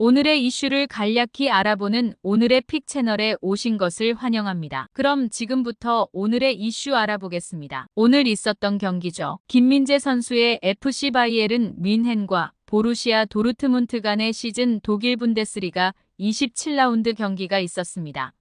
오늘의 이슈를 간략히 알아보는 오늘의 픽 채널에 오신 것을 환영합니다. 그럼 지금부터 오늘의 이슈 알아보겠습니다. 오늘 있었던 경기죠. 김민재 선수의 FC 바이에른 뮌헨과 보루시아 도르트문트 간의 시즌 독일 분데스리가 27라운드 경기가 있었습니다.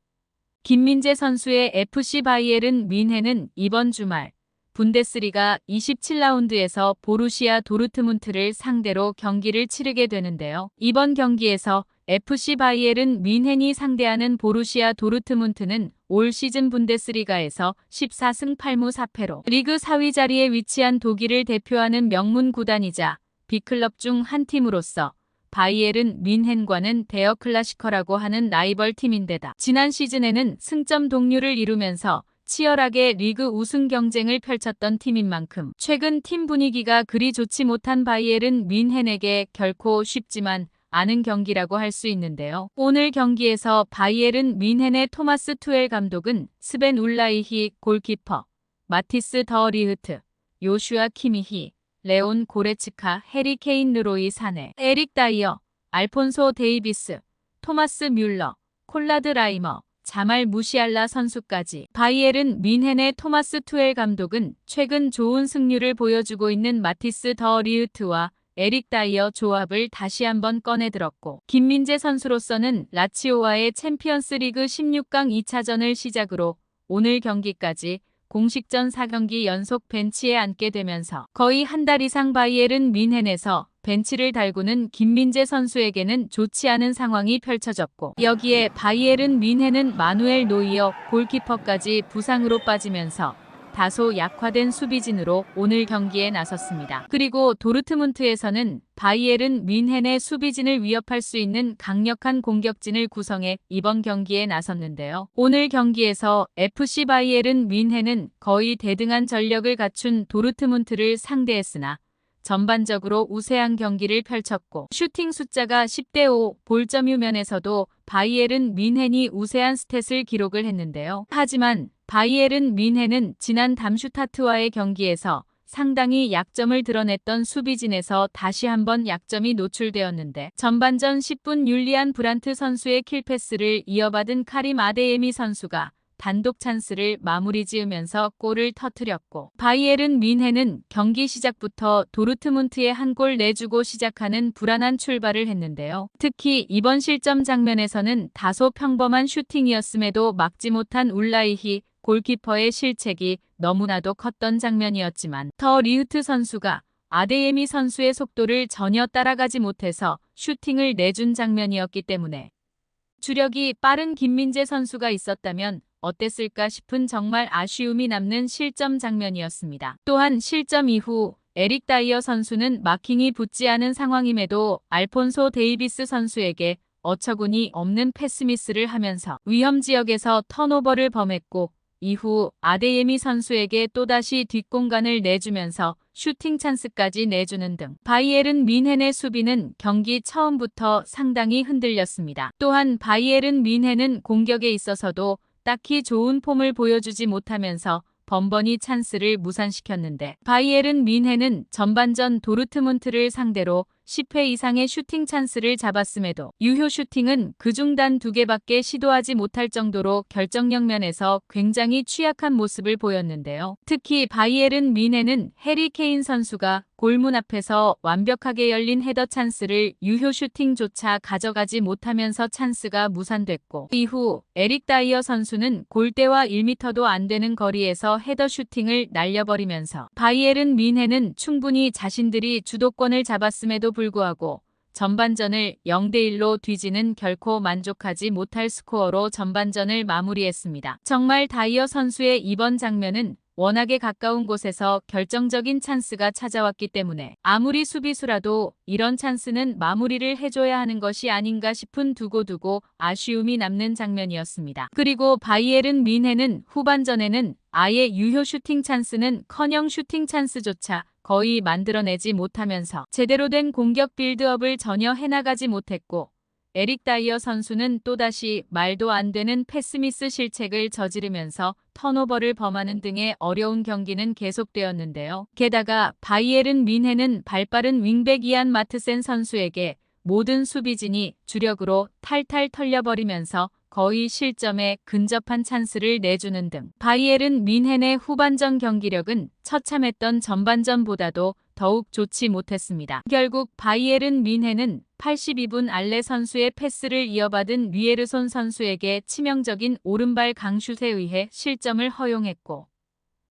김민재 선수의 FC 바이에른 뮌헨은 이번 주말 분데스리가 27라운드에서 보루시아 도르트문트를 상대로 경기를 치르게 되는데요. 이번 경기에서 FC 바이에른 뮌헨이 상대하는 보루시아 도르트문트는 올 시즌 분데스리가에서 14승 8무 4패로 리그 4위 자리에 위치한 독일을 대표하는 명문 구단이자 빅클럽 중 한 팀으로서 바이에른 뮌헨과는 대여 클래시커라고 하는 라이벌 팀인데다 지난 시즌에는 승점 동률을 이루면서 치열하게 리그 우승 경쟁을 펼쳤던 팀인 만큼 최근 팀 분위기가 그리 좋지 못한 바이에른 뮌헨에게 결코 쉽지만 않은 경기라고 할 수 있는데요. 오늘 경기에서 바이에른 뮌헨의 토마스 투엘 감독은 스벤 울라이히 골키퍼, 마티스 더 리흐트, 요슈아 키미히, 레온 고레츠카, 해리 케인 르로이 사네, 에릭 다이어, 알폰소 데이비스, 토마스 뮬러, 콜라드 라이머, 자말 무시알라 선수까지 바이에른 뮌헨의 토마스 투엘 감독은 최근 좋은 승률을 보여주고 있는 마티스 더 리흐트와 에릭 다이어 조합을 다시 한번 꺼내들었고 김민재 선수로서는 라치오와의 챔피언스 리그 16강 2차전을 시작으로 오늘 경기까지 공식전 4경기 연속 벤치에 앉게 되면서 거의 한 달 이상 바이에른 뮌헨에서 벤치를 달구는 김민재 선수에게는 좋지 않은 상황이 펼쳐졌고 여기에 바이에른 뮌헨은 마누엘 노이어 골키퍼까지 부상으로 빠지면서 다소 약화된 수비진으로 오늘 경기에 나섰습니다. 그리고 도르트문트에서는 바이에른 뮌헨의 수비진을 위협할 수 있는 강력한 공격진을 구성해 이번 경기에 나섰는데요. 오늘 경기에서 FC 바이에른 뮌헨은 거의 대등한 전력을 갖춘 도르트문트를 상대했으나 전반적으로 우세한 경기를 펼쳤고 슈팅 숫자가 10대5 볼점유 면에서도 바이에른 뮌헨이 우세한 스탯을 기록을 했는데요. 하지만 바이에른 뮌헨은 지난 담슈타트와의 경기에서 상당히 약점을 드러냈던 수비진에서 다시 한번 약점이 노출되었는데 전반전 10분 율리안 브란트 선수의 킬패스를 이어받은 카림 아데예미 선수가 단독 찬스를 마무리 지으면서 골을 터뜨렸고 바이에른 뮌헨은 경기 시작부터 도르트문트에 한 골 내주고 시작하는 불안한 출발을 했는데요. 특히 이번 실점 장면에서는 다소 평범한 슈팅이었음에도 막지 못한 울라이히 골키퍼의 실책이 너무나도 컸던 장면이었지만 더 리흐트 선수가 아데예미 선수의 속도를 전혀 따라가지 못해서 슈팅을 내준 장면이었기 때문에 주력이 빠른 김민재 선수가 있었다면 어땠을까 싶은 정말 아쉬움이 남는 실점 장면이었습니다. 또한 실점 이후 에릭 다이어 선수는 마킹이 붙지 않은 상황임에도 알폰소 데이비스 선수에게 어처구니 없는 패스미스를 하면서 위험 지역에서 턴오버를 범했고 이후 아데예미 선수에게 또다시 뒷공간을 내주면서 슈팅 찬스까지 내주는 등 바이에른 뮌헨의 수비는 경기 처음부터 상당히 흔들렸습니다. 또한 바이에른 뮌헨은 공격에 있어서도 딱히 좋은 폼을 보여주지 못하면서 번번이 찬스를 무산시켰는데 바이에른 뮌헨은 전반전 도르트문트를 상대로 10회 이상의 슈팅 찬스를 잡았음에도 유효 슈팅은 그중 단 2개밖에 시도하지 못할 정도로 결정력 면에서 굉장히 취약한 모습을 보였는데요. 특히 바이에른 뮌헨은 해리 케인 선수가 골문 앞에서 완벽하게 열린 헤더 찬스를 유효 슈팅조차 가져가지 못하면서 찬스가 무산됐고 이후 에릭 다이어 선수는 골대와 1m도 안 되는 거리에서 헤더 슈팅을 날려버리면서 바이에른 뮌헨은 충분히 자신들이 주도권을 잡았음에도 불구하고 전반전을 0대1로 뒤지는 결코 만족하지 못할 스코어로 전반전을 마무리했습니다. 정말 다이어 선수의 이번 장면은 워낙에 가까운 곳에서 결정적인 찬스가 찾아왔기 때문에 아무리 수비수라도 이런 찬스는 마무리를 해줘야 하는 것이 아닌가 싶은 두고두고 아쉬움이 남는 장면이었습니다. 그리고 바이에른 뮌헨은 후반전에는 아예 유효 슈팅 찬스는 커녕 슈팅 찬스조차 거의 만들어내지 못하면서 제대로 된 공격 빌드업을 전혀 해나가지 못했고 에릭 다이어 선수는 또다시 말도 안 되는 패스미스 실책을 저지르면서 턴오버를 범하는 등의 어려운 경기는 계속되었는데요. 게다가 바이에른 뮌헨은 발빠른 윙백 이안 마트센 선수에게 모든 수비진이 주력으로 탈탈 털려버리면서 거의 실점에 근접한 찬스를 내주는 등 바이에른 뮌헨의 후반전 경기력은 처참했던 전반전보다도 더욱 좋지 못했습니다. 결국 바이에른 뮌헨은 82분 알레 선수의 패스를 이어받은 리에르손 선수에게 치명적인 오른발 강슛에 의해 실점을 허용했고,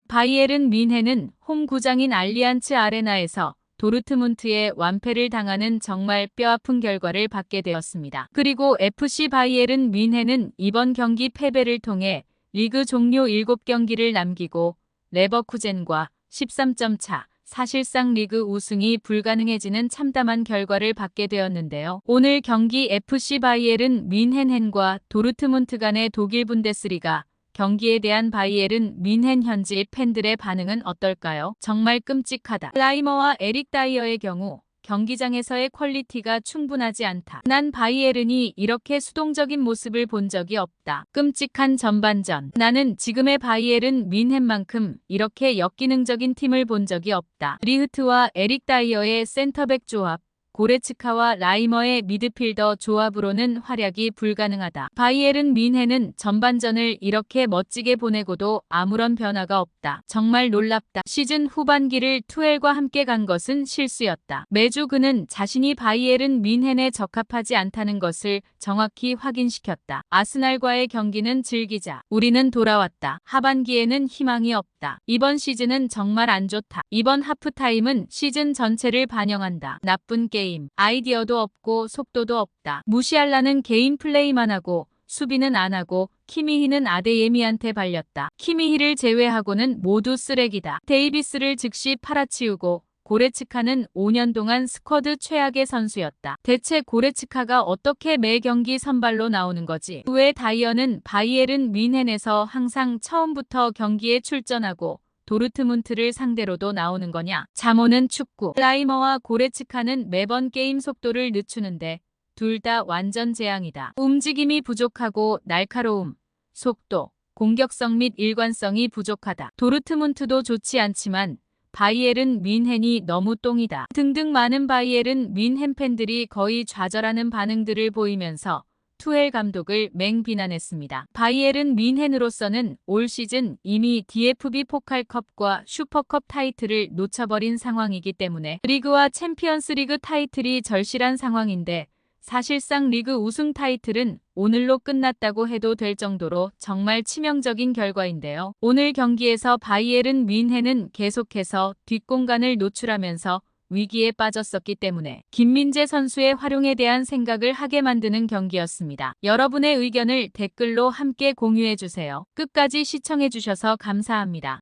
바이에른 뮌헨은 홈 구장인 알리안츠 아레나에서 도르트문트에 완패를 당하는 정말 뼈아픈 결과를 받게 되었습니다. 그리고 FC 바이에른 뮌헨은 이번 경기 패배를 통해 리그 종료 7경기를 남기고 레버쿠젠과 13점 차, 사실상 리그 우승이 불가능해지는 참담한 결과를 받게 되었는데요. 오늘 경기 FC 바이에른 뮌헨과 도르트문트 간의 독일 분데스리가 경기에 대한 바이에른 뮌헨 현지 팬들의 반응은 어떨까요? 정말 끔찍하다. 라이머와 에릭 다이어의 경우 경기장에서의 퀄리티가 충분하지 않다. 난 바이에른이 이렇게 수동적인 모습을 본 적이 없다. 끔찍한 전반전. 나는 지금의 바이에른 뮌헨만큼 이렇게 역기능적인 팀을 본 적이 없다. 리흐트와 에릭 다이어의 센터백 조합, 고레츠카와 라이머의 미드필더 조합으로는 활약이 불가능하다. 바이에른 뮌헨은 전반전을 이렇게 멋지게 보내고도 아무런 변화가 없다. 정말 놀랍다. 시즌 후반기를 투엘과 함께 간 것은 실수였다. 매주 그는 자신이 바이에른 뮌헨에 적합하지 않다는 것을 정확히 확인시켰다. 아스날과의 경기는 즐기자. 우리는 돌아왔다. 하반기에는 희망이 없다. 이번 시즌은 정말 안 좋다. 이번 하프타임은 시즌 전체를 반영한다. 나쁜 게임. 아이디어도 없고 속도도 없다. 무시할라는 개인 플레이만 하고 수비는 안 하고 키미히는 아데예미한테 발렸다. 키미히를 제외하고는 모두 쓰레기다. 데이비스를 즉시 팔아치우고 고레츠카는 5년 동안 스쿼드 최악의 선수였다. 대체 고레츠카가 어떻게 매 경기 선발로 나오는 거지? 왜 다이어는 바이에른 뮌헨에서 항상 처음부터 경기에 출전하고 도르트문트를 상대로도 나오는 거냐? 잠오는 축구. 라이머와 고레츠카는 매번 게임 속도를 늦추는데 둘 다 완전 재앙이다. 움직임이 부족하고 날카로움, 속도, 공격성 및 일관성이 부족하다. 도르트문트도 좋지 않지만 바이에른 뮌헨이 너무 똥이다. 등등 많은 바이에른 뮌헨 팬들이 거의 좌절하는 반응들을 보이면서 투헬 감독을 맹비난했습니다. 바이에른 뮌헨으로서는 올 시즌 이미 DFB 포칼컵과 슈퍼컵 타이틀을 놓쳐버린 상황이기 때문에 리그와 챔피언스리그 타이틀이 절실한 상황인데 사실상 리그 우승 타이틀은 오늘로 끝났다고 해도 될 정도로 정말 치명적인 결과인데요. 오늘 경기에서 바이에른 뮌헨은 계속해서 뒷공간을 노출하면서 위기에 빠졌었기 때문에 김민재 선수의 활용에 대한 생각을 하게 만드는 경기였습니다. 여러분의 의견을 댓글로 함께 공유해주세요. 끝까지 시청해주셔서 감사합니다.